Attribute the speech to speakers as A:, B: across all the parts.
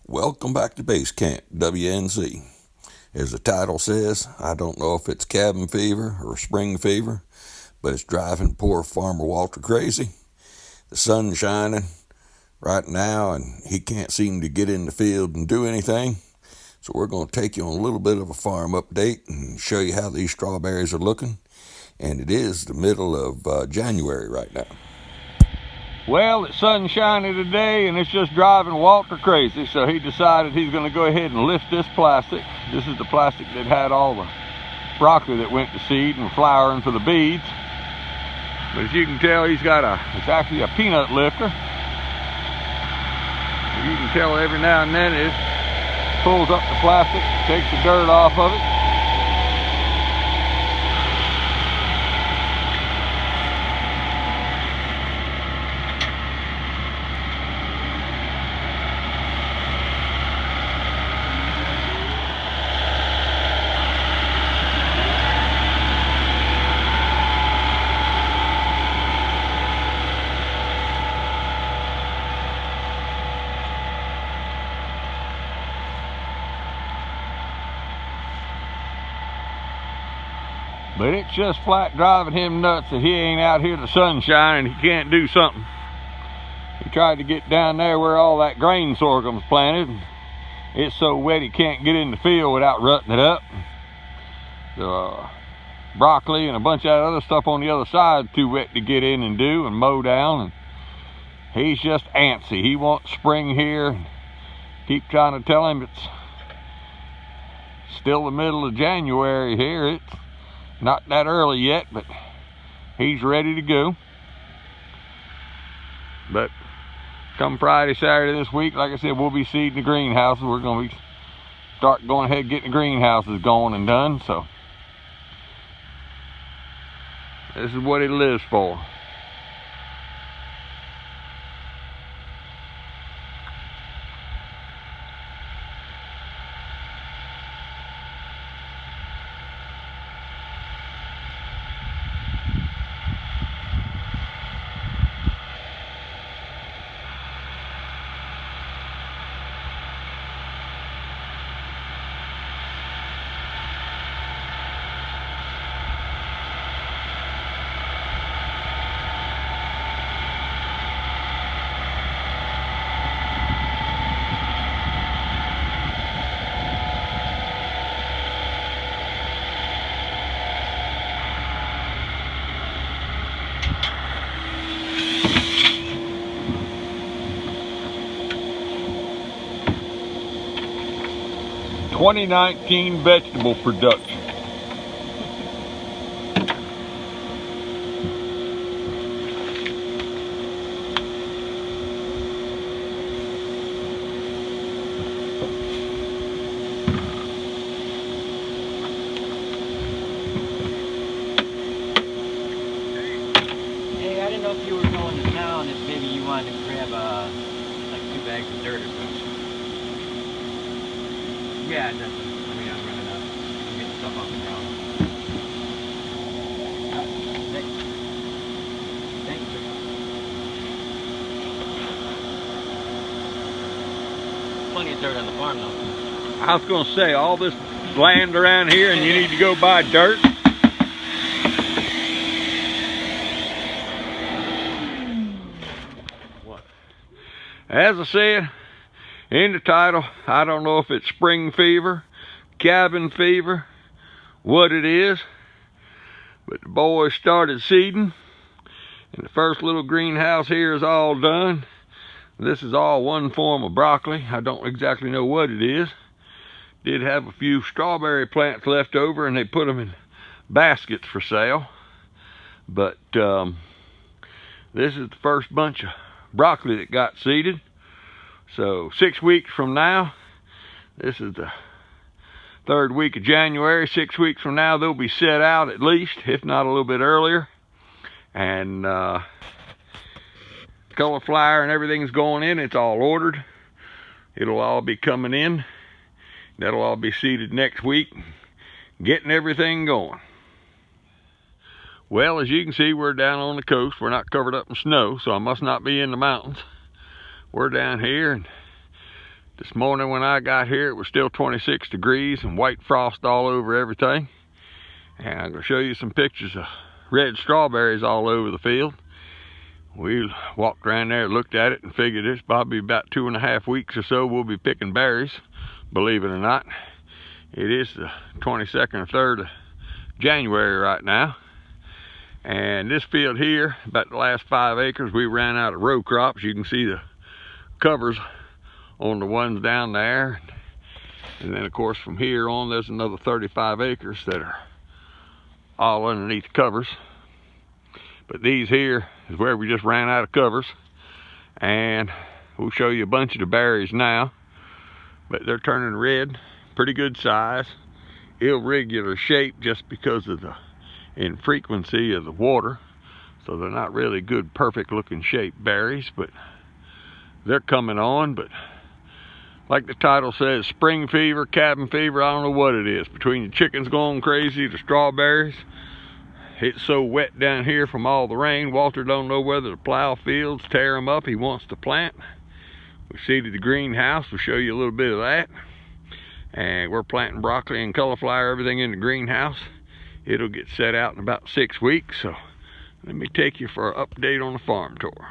A: Welcome back to Base Camp, WNC. As the title says, I don't know if it's cabin fever or spring fever, but it's driving poor Farmer Walter crazy. The sun's shining right now, and he can't seem to get in the field and do anything. So we're going to take you on a little bit of a farm update and show you how these strawberries are looking. And it is the middle of January right now.
B: Well, it's sun shining today, and it's just driving Walter crazy, so he decided he's going to go ahead and lift this plastic. This is the plastic that had all the broccoli that went to seed and flowering for the beads. But as you can tell, it's actually a peanut lifter. You can tell every now and then it pulls up the plastic, takes the dirt off of it. But it's just flat driving him nuts that he ain't out here in the sunshine and he can't do something. He tried to get down there where all that grain sorghum's planted. It's so wet he can't get in the field without rutting it up. The broccoli and a bunch of that other stuff on the other side too wet to get in and do and mow down. And he's just antsy. He wants spring here. Keep trying to tell him it's still the middle of January here. It's not that early yet, but he's ready to go. But come Friday, Saturday this week, like I said, we'll be seeding the greenhouses. We're going to start going ahead and getting the greenhouses going and done. So this is what he lives for. "2019 vegetable production."
C: Hey, I didn't know if you were going to town, if maybe you wanted to grab like 2 bags of dirt or something. Yeah, definitely. I mean, I'm running up. I'm getting stuff off the ground. Thank you. Plenty of dirt on the farm, though.
B: I was going to say, all this land around here and you need to go buy dirt. As I said in the title, I don't know if it's spring fever, cabin fever, what it is, but the boys started seeding, and the first little greenhouse here is all done. This is all one form of broccoli. I don't exactly know what it is. Did have a few strawberry plants left over, and they put them in baskets for sale. But this is the first bunch of broccoli that got seeded. So 6 weeks from now, this is the 3rd week of January. 6 weeks from now, they'll be set out at least, if not a little bit earlier. And color flyer and everything's going in. It's all ordered. It'll all be coming in. That'll all be seeded next week. Getting everything going. Well, as you can see, we're down on the coast. We're not covered up in snow, so I must not be in the mountains. We're down here, and This morning when I got here, it was still 26 degrees and white frost all over everything. And I'm going to show you some pictures of red strawberries all over the field. We walked around there, looked at it, and figured it's probably about 2.5 weeks or so we'll be picking berries, believe it or not. It is the 22nd or 3rd of January right now. And this field here, about the last 5 acres, we ran out of row crops. You can see the covers on the ones down there. And then of course from here on, there's another 35 acres that are all underneath covers. But these here is where we just ran out of covers. And we'll show you a bunch of the berries now. But they're turning red, pretty good size. Irregular shape just because of the infrequency of the water. So they're not really good, perfect looking shaped berries, but they're coming on. But like the title says, spring fever, cabin fever, I don't know what it is. Between the chickens going crazy, the strawberries. It's so wet down here from all the rain. Walter don't know whether to plow fields, tear them up. He wants to plant. We seeded the greenhouse. We'll show you a little bit of that. And we're planting broccoli and cauliflower, everything in the greenhouse. It'll get set out in about 6 weeks. So let me take you for an update on the farm tour.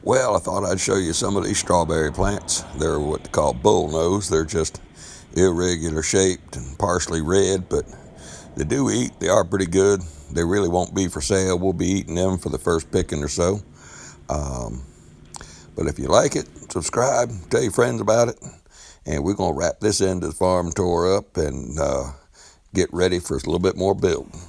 A: Well, I thought I'd show you some of these strawberry plants. They're what they call bullnose. They're just irregular shaped and partially red, but they do eat. They are pretty good. They really won't be for sale. We'll be eating them for the first picking or so. But if you like it, subscribe, tell your friends about it. And we're going to wrap this end of the farm tour up and get ready for a little bit more building.